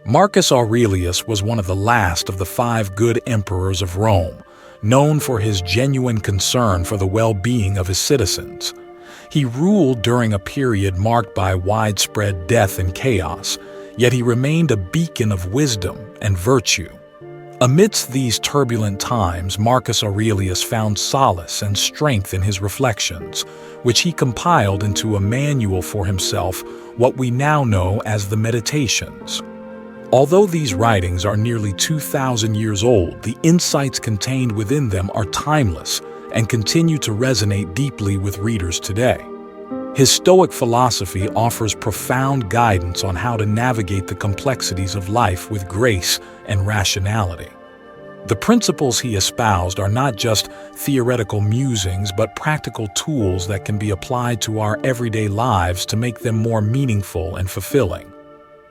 Marcus Aurelius was one of the last of the 5 good emperors of Rome, known for his genuine concern for the well-being of his citizens. He ruled during a period marked by widespread death and chaos, yet he remained a beacon of wisdom and virtue. Amidst these turbulent times, Marcus Aurelius found solace and strength in his reflections, which he compiled into a manual for himself, what we now know as the Meditations. Although these writings are nearly 2,000 years old, the insights contained within them are timeless and continue to resonate deeply with readers today. His Stoic philosophy offers profound guidance on how to navigate the complexities of life with grace and rationality. The principles he espoused are not just theoretical musings, but practical tools that can be applied to our everyday lives to make them more meaningful and fulfilling.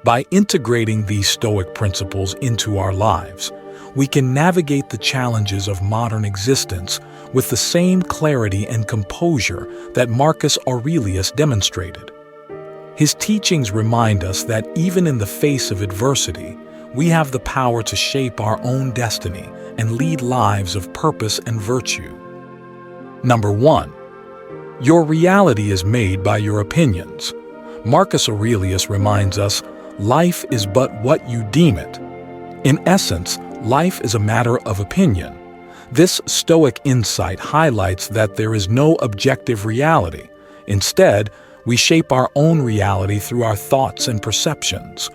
By integrating these Stoic principles into our lives, we can navigate the challenges of modern existence with the same clarity and composure that Marcus Aurelius demonstrated. His teachings remind us that even in the face of adversity, we have the power to shape our own destiny and lead lives of purpose and virtue. Number 1. Your reality is made by your opinions. Marcus Aurelius reminds us, life is but what you deem it. In essence, life is a matter of opinion. This Stoic insight highlights that there is no objective reality. Instead, we shape our own reality through our thoughts and perceptions.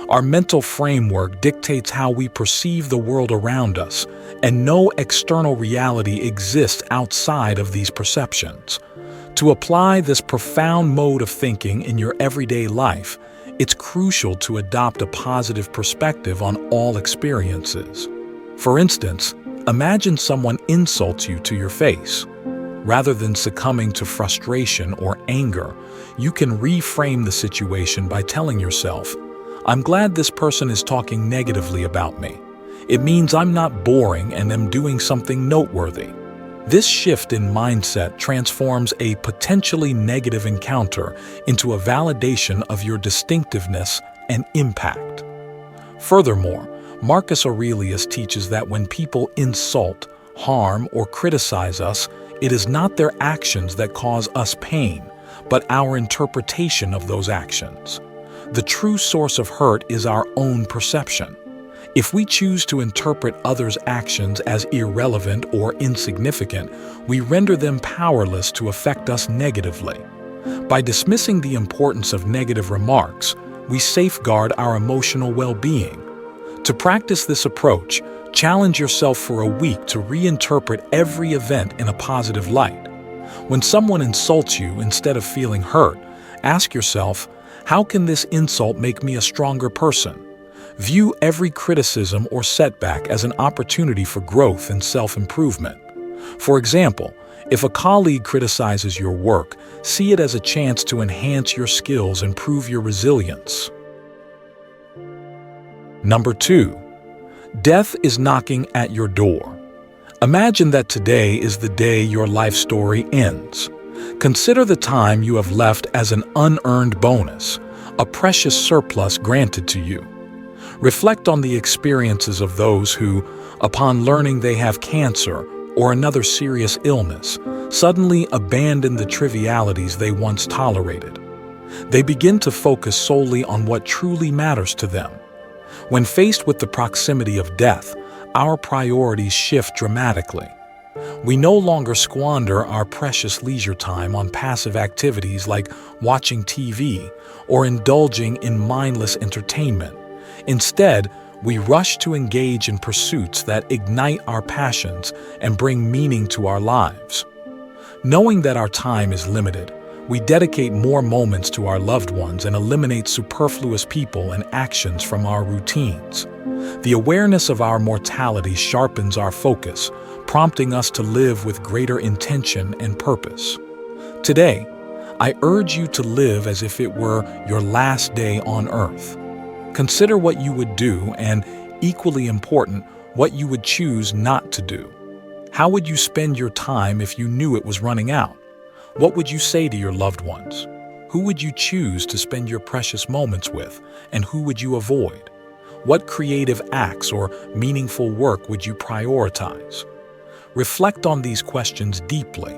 Our mental framework dictates how we perceive the world around us, and no external reality exists outside of these perceptions. To apply this profound mode of thinking in your everyday life, it's crucial to adopt a positive perspective on all experiences. For instance, imagine someone insults you to your face. Rather than succumbing to frustration or anger, you can reframe the situation by telling yourself, "I'm glad this person is talking negatively about me. It means I'm not boring and am doing something noteworthy." This shift in mindset transforms a potentially negative encounter into a validation of your distinctiveness and impact. Furthermore, Marcus Aurelius teaches that when people insult, harm, or criticize us, it is not their actions that cause us pain, but our interpretation of those actions. The true source of hurt is our own perception. If we choose to interpret others' actions as irrelevant or insignificant, we render them powerless to affect us negatively. By dismissing the importance of negative remarks, we safeguard our emotional well-being. To practice this approach, challenge yourself for a week to reinterpret every event in a positive light. When someone insults you, instead of feeling hurt, ask yourself, how can this insult make me a stronger person? View every criticism or setback as an opportunity for growth and self-improvement. For example, if a colleague criticizes your work, see it as a chance to enhance your skills and prove your resilience. Number 2. Death is knocking at your door. Imagine that today is the day your life story ends. Consider the time you have left as an unearned bonus, a precious surplus granted to you. Reflect on the experiences of those who, upon learning they have cancer or another serious illness, suddenly abandon the trivialities they once tolerated. They begin to focus solely on what truly matters to them. When faced with the proximity of death, our priorities shift dramatically. We no longer squander our precious leisure time on passive activities like watching TV or indulging in mindless entertainment. Instead, we rush to engage in pursuits that ignite our passions and bring meaning to our lives. Knowing that our time is limited, we dedicate more moments to our loved ones and eliminate superfluous people and actions from our routines. The awareness of our mortality sharpens our focus, prompting us to live with greater intention and purpose. Today, I urge you to live as if it were your last day on earth. Consider what you would do and, equally important, what you would choose not to do. How would you spend your time if you knew it was running out? What would you say to your loved ones? Who would you choose to spend your precious moments with, and who would you avoid? What creative acts or meaningful work would you prioritize? Reflect on these questions deeply.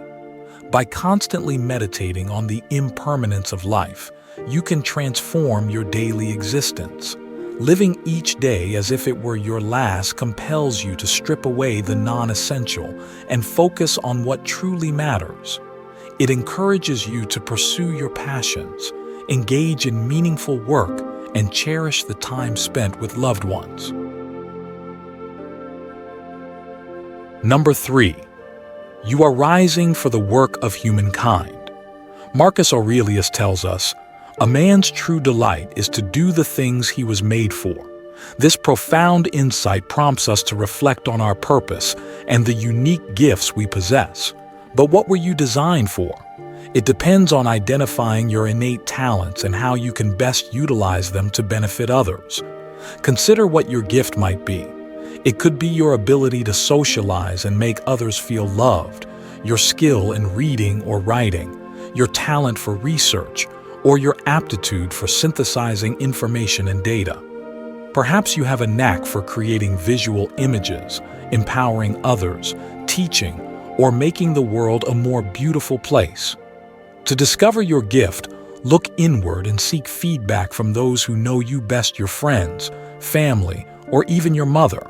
By constantly meditating on the impermanence of life, you can transform your daily existence. Living each day as if it were your last compels you to strip away the non-essential and focus on what truly matters. It encourages you to pursue your passions, engage in meaningful work, and cherish the time spent with loved ones. Number 3. You are rising for the work of humankind. Marcus Aurelius tells us, "A man's true delight is to do the things he was made for." This profound insight prompts us to reflect on our purpose and the unique gifts we possess. But what were you designed for? It depends on identifying your innate talents and how you can best utilize them to benefit others. Consider what your gift might be. It could be your ability to socialize and make others feel loved, your skill in reading or writing, your talent for research, or your aptitude for synthesizing information and data. Perhaps you have a knack for creating visual images, empowering others, teaching, or making the world a more beautiful place. To discover your gift, look inward and seek feedback from those who know you best, your friends, family, or even your mother.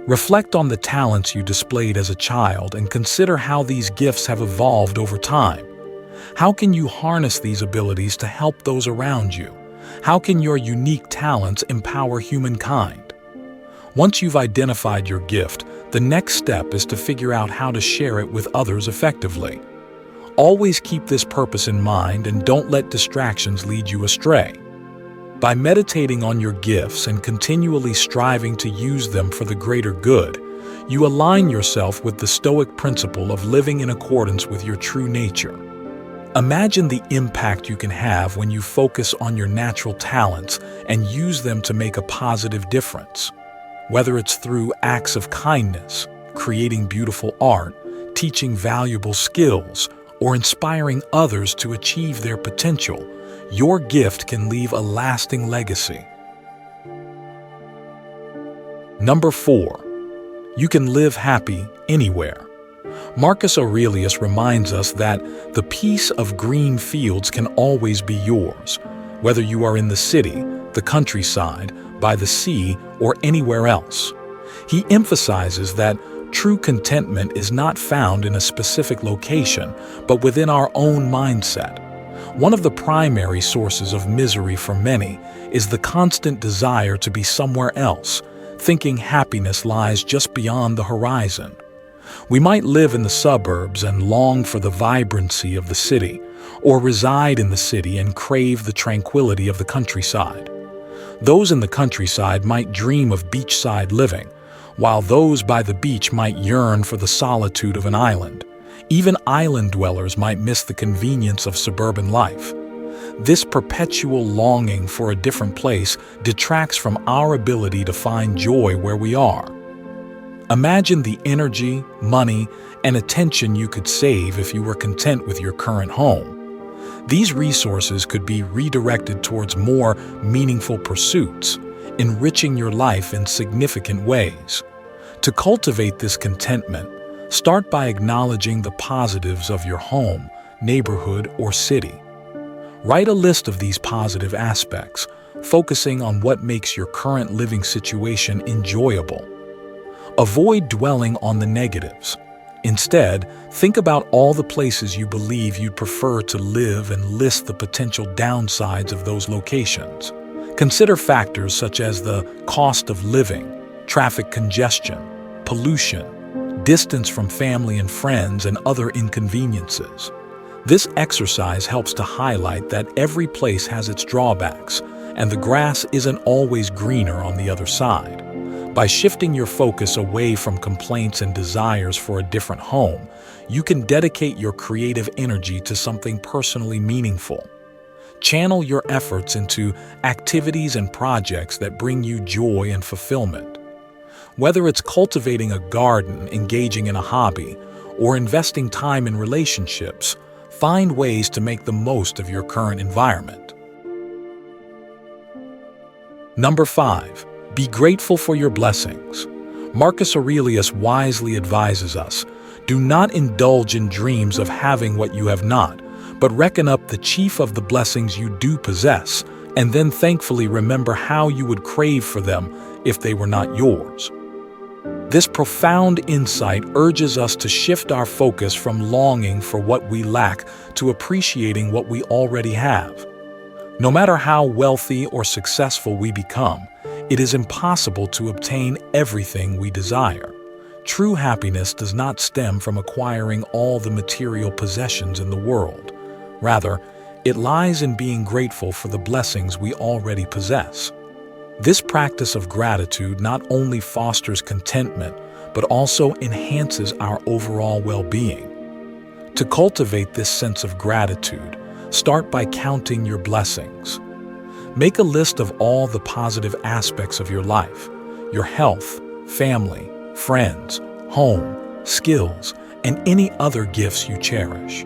Reflect on the talents you displayed as a child and consider how these gifts have evolved over time. How can you harness these abilities to help those around you? How can your unique talents empower humankind? Once you've identified your gift, the next step is to figure out how to share it with others effectively. Always keep this purpose in mind and don't let distractions lead you astray. By meditating on your gifts and continually striving to use them for the greater good, you align yourself with the Stoic principle of living in accordance with your true nature. Imagine the impact you can have when you focus on your natural talents and use them to make a positive difference. Whether it's through acts of kindness, creating beautiful art, teaching valuable skills, or inspiring others to achieve their potential, your gift can leave a lasting legacy. Number 4. You can live happy anywhere. Marcus Aurelius reminds us that the peace of green fields can always be yours, whether you are in the city, the countryside, by the sea, or anywhere else. He emphasizes that true contentment is not found in a specific location, but within our own mindset. One of the primary sources of misery for many is the constant desire to be somewhere else, thinking happiness lies just beyond the horizon. We might live in the suburbs and long for the vibrancy of the city, or reside in the city and crave the tranquility of the countryside. Those in the countryside might dream of beachside living, while those by the beach might yearn for the solitude of an island. Even island dwellers might miss the convenience of suburban life. This perpetual longing for a different place detracts from our ability to find joy where we are. Imagine the energy, money, and attention you could save if you were content with your current home. These resources could be redirected towards more meaningful pursuits, enriching your life in significant ways. To cultivate this contentment, start by acknowledging the positives of your home, neighborhood, or city. Write a list of these positive aspects, focusing on what makes your current living situation enjoyable. Avoid dwelling on the negatives. Instead, think about all the places you believe you'd prefer to live and list the potential downsides of those locations. Consider factors such as the cost of living, traffic congestion, pollution, distance from family and friends, and other inconveniences. This exercise helps to highlight that every place has its drawbacks, and the grass isn't always greener on the other side. By shifting your focus away from complaints and desires for a different home, you can dedicate your creative energy to something personally meaningful. Channel your efforts into activities and projects that bring you joy and fulfillment. Whether it's cultivating a garden, engaging in a hobby, or investing time in relationships, find ways to make the most of your current environment. Number 5. Be grateful for your blessings. Marcus Aurelius wisely advises us, do not indulge in dreams of having what you have not, but reckon up the chief of the blessings you do possess, and then thankfully remember how you would crave for them if they were not yours. This profound insight urges us to shift our focus from longing for what we lack to appreciating what we already have. No matter how wealthy or successful we become, it is impossible to obtain everything we desire. True happiness does not stem from acquiring all the material possessions in the world. Rather, it lies in being grateful for the blessings we already possess. This practice of gratitude not only fosters contentment, but also enhances our overall well-being. To cultivate this sense of gratitude, start by counting your blessings. Make a list of all the positive aspects of your life, your health, family, friends, home, skills, and any other gifts you cherish.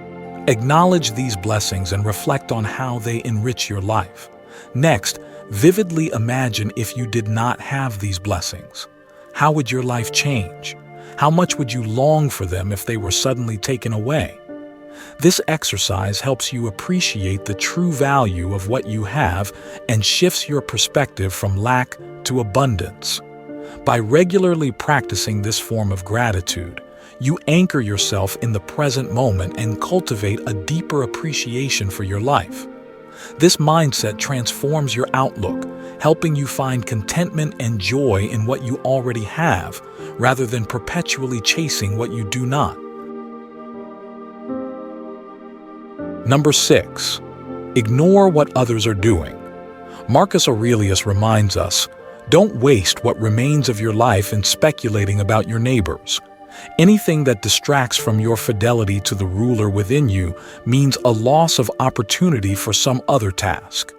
Acknowledge these blessings and reflect on how they enrich your life. Next, vividly imagine if you did not have these blessings. How would your life change? How much would you long for them if they were suddenly taken away? This exercise helps you appreciate the true value of what you have and shifts your perspective from lack to abundance. By regularly practicing this form of gratitude, you anchor yourself in the present moment and cultivate a deeper appreciation for your life. This mindset transforms your outlook, helping you find contentment and joy in what you already have, rather than perpetually chasing what you do not. Number 6. Ignore what others are doing. Marcus Aurelius reminds us, don't waste what remains of your life in speculating about your neighbors. Anything that distracts from your fidelity to the ruler within you means a loss of opportunity for some other task.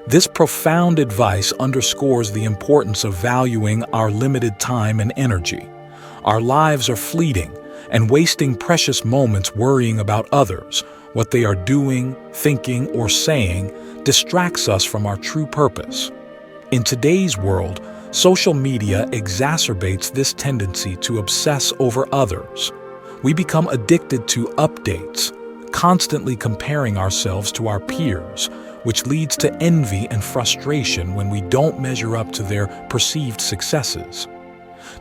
This profound advice underscores the importance of valuing our limited time and energy. Our lives are fleeting, and wasting precious moments worrying about others, what they are doing, thinking, or saying, distracts us from our true purpose. In today's world, social media exacerbates this tendency to obsess over others. We become addicted to updates, constantly comparing ourselves to our peers, which leads to envy and frustration when we don't measure up to their perceived successes.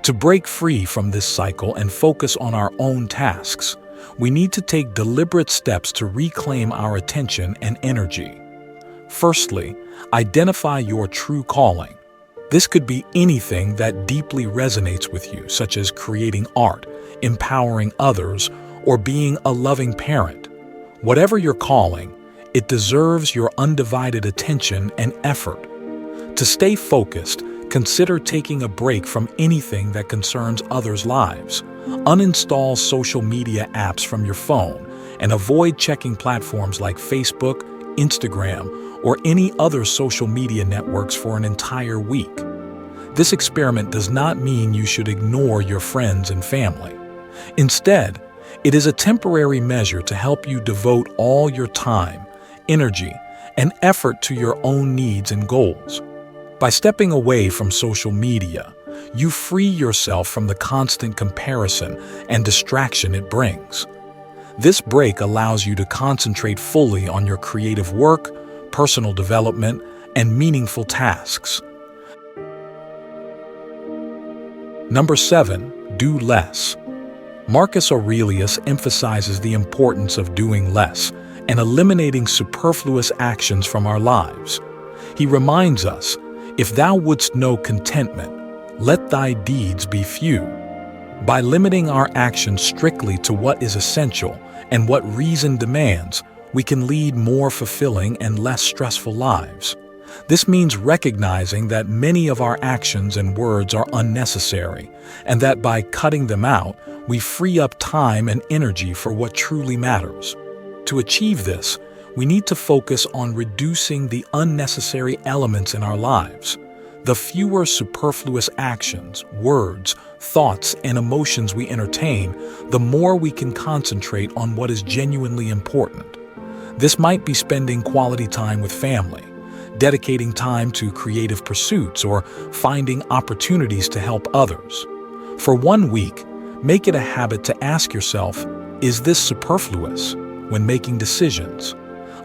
To break free from this cycle and focus on our own tasks, we need to take deliberate steps to reclaim our attention and energy. Firstly, identify your true calling. This could be anything that deeply resonates with you, such as creating art, empowering others, or being a loving parent. Whatever your calling, it deserves your undivided attention and effort. To stay focused, consider taking a break from anything that concerns others' lives. Uninstall social media apps from your phone and avoid checking platforms like Facebook, Instagram, or any other social media networks for an entire week. This experiment does not mean you should ignore your friends and family. Instead, it is a temporary measure to help you devote all your time, energy, and effort to your own needs and goals. By stepping away from social media, you free yourself from the constant comparison and distraction it brings. This break allows you to concentrate fully on your creative work, personal development, and meaningful tasks. Number 7. Do less. Marcus Aurelius emphasizes the importance of doing less and eliminating superfluous actions from our lives. He reminds us, if thou wouldst know contentment, let thy deeds be few. By limiting our actions strictly to what is essential and what reason demands, we can lead more fulfilling and less stressful lives. This means recognizing that many of our actions and words are unnecessary, and that by cutting them out, we free up time and energy for what truly matters. To achieve this, we need to focus on reducing the unnecessary elements in our lives. The fewer superfluous actions, words, thoughts, and emotions we entertain, the more we can concentrate on what is genuinely important. This might be spending quality time with family, dedicating time to creative pursuits, or finding opportunities to help others. For 1 week, make it a habit to ask yourself, is this superfluous, when making decisions?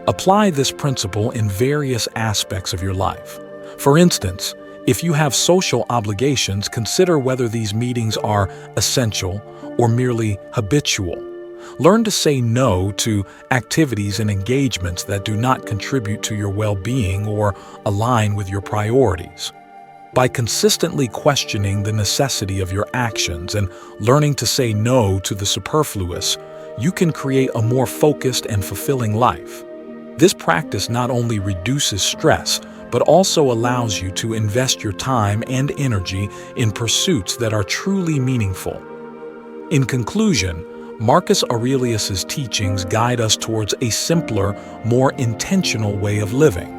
Apply this principle in various aspects of your life. For instance, if you have social obligations, consider whether these meetings are essential or merely habitual. Learn to say no to activities and engagements that do not contribute to your well-being or align with your priorities. By consistently questioning the necessity of your actions and learning to say no to the superfluous, you can create a more focused and fulfilling life. This practice not only reduces stress, but also allows you to invest your time and energy in pursuits that are truly meaningful. In conclusion, Marcus Aurelius's teachings guide us towards a simpler, more intentional way of living.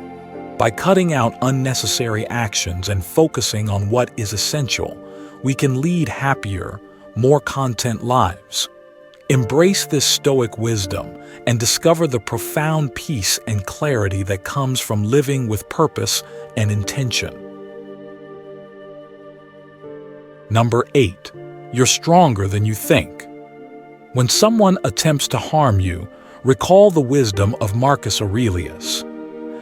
By cutting out unnecessary actions and focusing on what is essential, we can lead happier, more content lives. Embrace this Stoic wisdom and discover the profound peace and clarity that comes from living with purpose and intention. Number 8. You're stronger than you think. When someone attempts to harm you, recall the wisdom of Marcus Aurelius.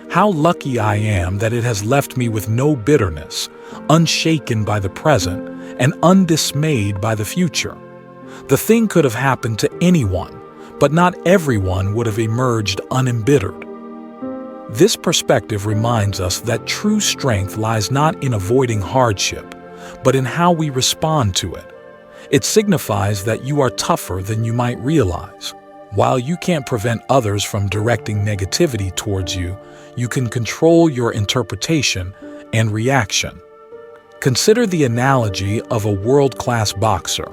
How lucky I am that it has left me with no bitterness, unshaken by the present, and undismayed by the future. The thing could have happened to anyone, but not everyone would have emerged unembittered. This perspective reminds us that true strength lies not in avoiding hardship, but in how we respond to it. It signifies that you are tougher than you might realize. While you can't prevent others from directing negativity towards you, you can control your interpretation and reaction. Consider the analogy of a world-class boxer.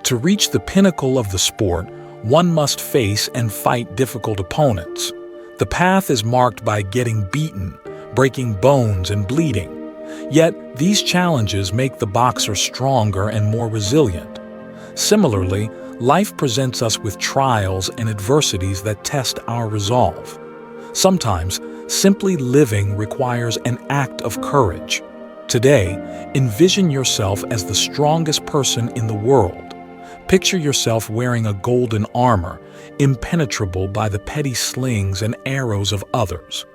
To reach the pinnacle of the sport, one must face and fight difficult opponents. The path is marked by getting beaten, breaking bones, and bleeding. Yet, these challenges make the boxer stronger and more resilient. Similarly, life presents us with trials and adversities that test our resolve. Sometimes, simply living requires an act of courage. Today, envision yourself as the strongest person in the world. Picture yourself wearing a golden armor, impenetrable by the petty slings and arrows of others.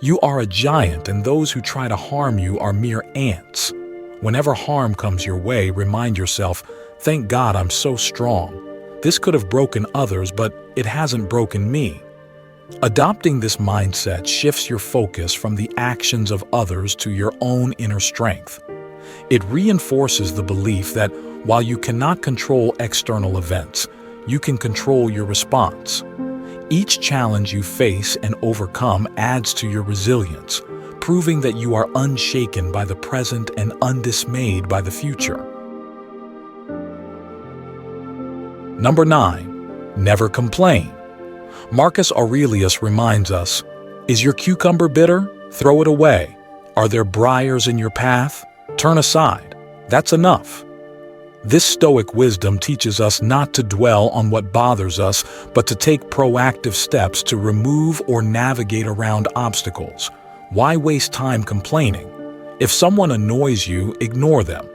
You are a giant, and those who try to harm you are mere ants. Whenever harm comes your way, remind yourself, thank God I'm so strong. This could have broken others, but it hasn't broken me. Adopting this mindset shifts your focus from the actions of others to your own inner strength. It reinforces the belief that while you cannot control external events, you can control your response. Each challenge you face and overcome adds to your resilience, proving that you are unshaken by the present and undismayed by the future. Number 9. Never complain. Marcus Aurelius reminds us, is your cucumber bitter? Throw it away. Are there briars in your path? Turn aside. That's enough. This Stoic wisdom teaches us not to dwell on what bothers us, but to take proactive steps to remove or navigate around obstacles. Why waste time complaining? If someone annoys you, ignore them.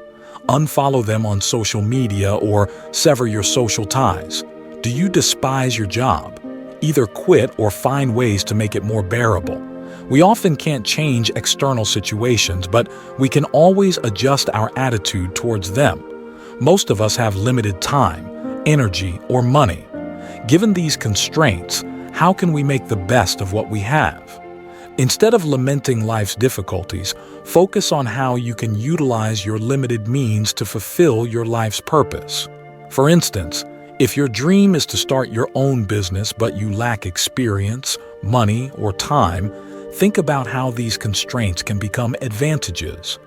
Unfollow them on social media or sever your social ties. Do you despise your job? Either quit or find ways to make it more bearable. We often can't change external situations, but we can always adjust our attitude towards them. Most of us have limited time, energy, or money. Given these constraints, how can we make the best of what we have? Instead of lamenting life's difficulties, focus on how you can utilize your limited means to fulfill your life's purpose. For instance, if your dream is to start your own business but you lack experience, money, or time, think about how these constraints can become advantages.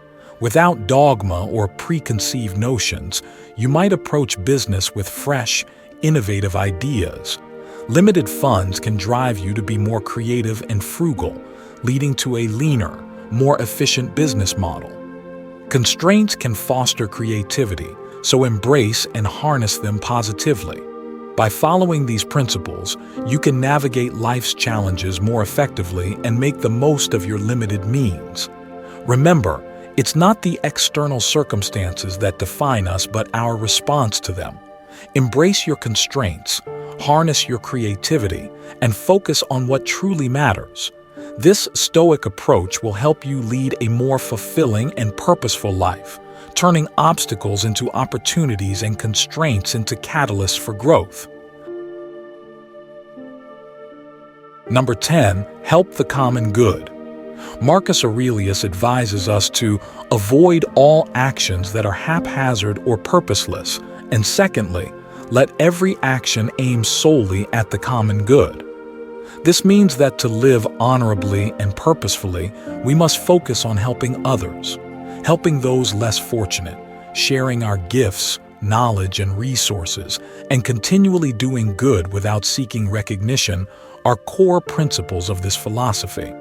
Without dogma or preconceived notions, you might approach business with fresh, innovative ideas. Limited funds can drive you to be more creative and frugal, leading to a leaner, more efficient business model. Constraints can foster creativity, so embrace and harness them positively. By following these principles, you can navigate life's challenges more effectively and make the most of your limited means. Remember, it's not the external circumstances that define us, but our response to them. Embrace your constraints, harness your creativity, and focus on what truly matters. This Stoic approach will help you lead a more fulfilling and purposeful life, turning obstacles into opportunities and constraints into catalysts for growth. Number 10, help the common good. Marcus Aurelius advises us to avoid all actions that are haphazard or purposeless, and secondly, let every action aim solely at the common good. This means that to live honorably and purposefully, we must focus on helping others, helping those less fortunate, sharing our gifts, knowledge, and resources, and continually doing good without seeking recognition are core principles of this philosophy.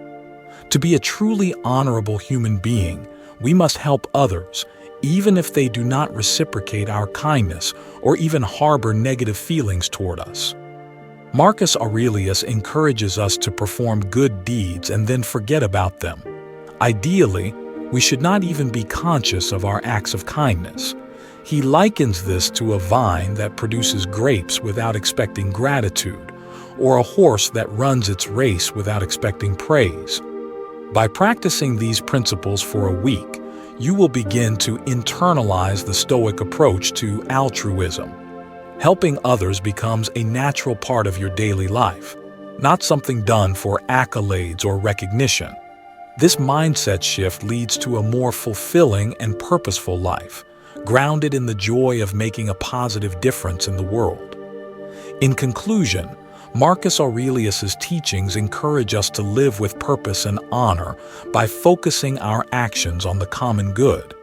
To be a truly honorable human being, we must help others, even if they do not reciprocate our kindness or even harbor negative feelings toward us. Marcus Aurelius encourages us to perform good deeds and then forget about them. Ideally, we should not even be conscious of our acts of kindness. He likens this to a vine that produces grapes without expecting gratitude, or a horse that runs its race without expecting praise. By practicing these principles for a week, you will begin to internalize the Stoic approach to altruism. Helping others becomes a natural part of your daily life, not something done for accolades or recognition. This mindset shift leads to a more fulfilling and purposeful life, grounded in the joy of making a positive difference in the world. In conclusion, Marcus Aurelius's teachings encourage us to live with purpose and honor by focusing our actions on the common good.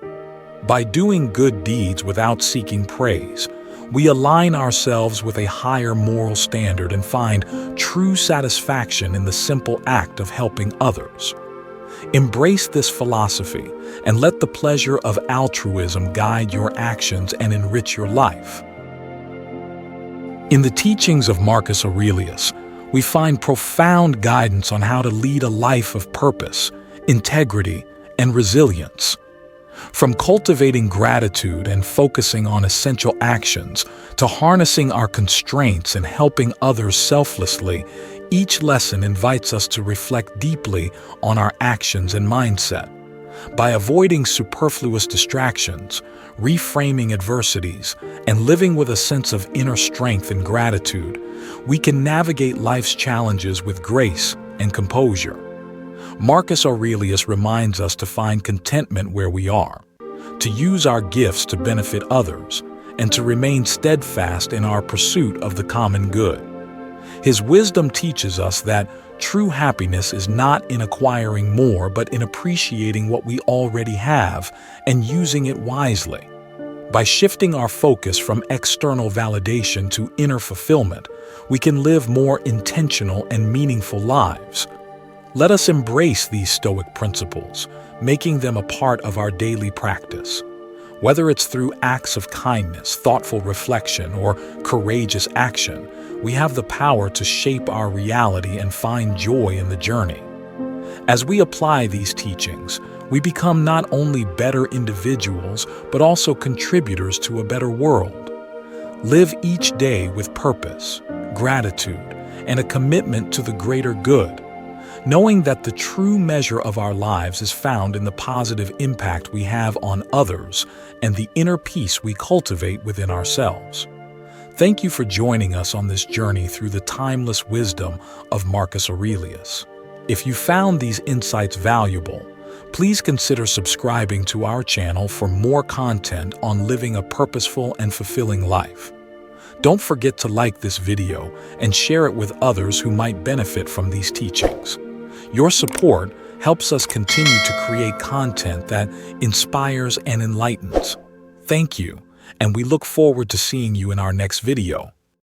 By doing good deeds without seeking praise, we align ourselves with a higher moral standard and find true satisfaction in the simple act of helping others. Embrace this philosophy and let the pleasure of altruism guide your actions and enrich your life. In the teachings of Marcus Aurelius, we find profound guidance on how to lead a life of purpose, integrity, and resilience. From cultivating gratitude and focusing on essential actions to harnessing our constraints and helping others selflessly, each lesson invites us to reflect deeply on our actions and mindset. By avoiding superfluous distractions, reframing adversities, and living with a sense of inner strength and gratitude, we can navigate life's challenges with grace and composure. Marcus Aurelius reminds us to find contentment where we are, to use our gifts to benefit others, and to remain steadfast in our pursuit of the common good. His wisdom teaches us that true happiness is not in acquiring more, but in appreciating what we already have and using it wisely. By shifting our focus from external validation to inner fulfillment, we can live more intentional and meaningful lives. Let us embrace these Stoic principles, making them a part of our daily practice. Whether it's through acts of kindness, thoughtful reflection, or courageous action, we have the power to shape our reality and find joy in the journey. As we apply these teachings, we become not only better individuals, but also contributors to a better world. Live each day with purpose, gratitude, and a commitment to the greater good, knowing that the true measure of our lives is found in the positive impact we have on others and the inner peace we cultivate within ourselves. Thank you for joining us on this journey through the timeless wisdom of Marcus Aurelius. If you found these insights valuable, please consider subscribing to our channel for more content on living a purposeful and fulfilling life. Don't forget to like this video and share it with others who might benefit from these teachings. Your support helps us continue to create content that inspires and enlightens. Thank you, and we look forward to seeing you in our next video.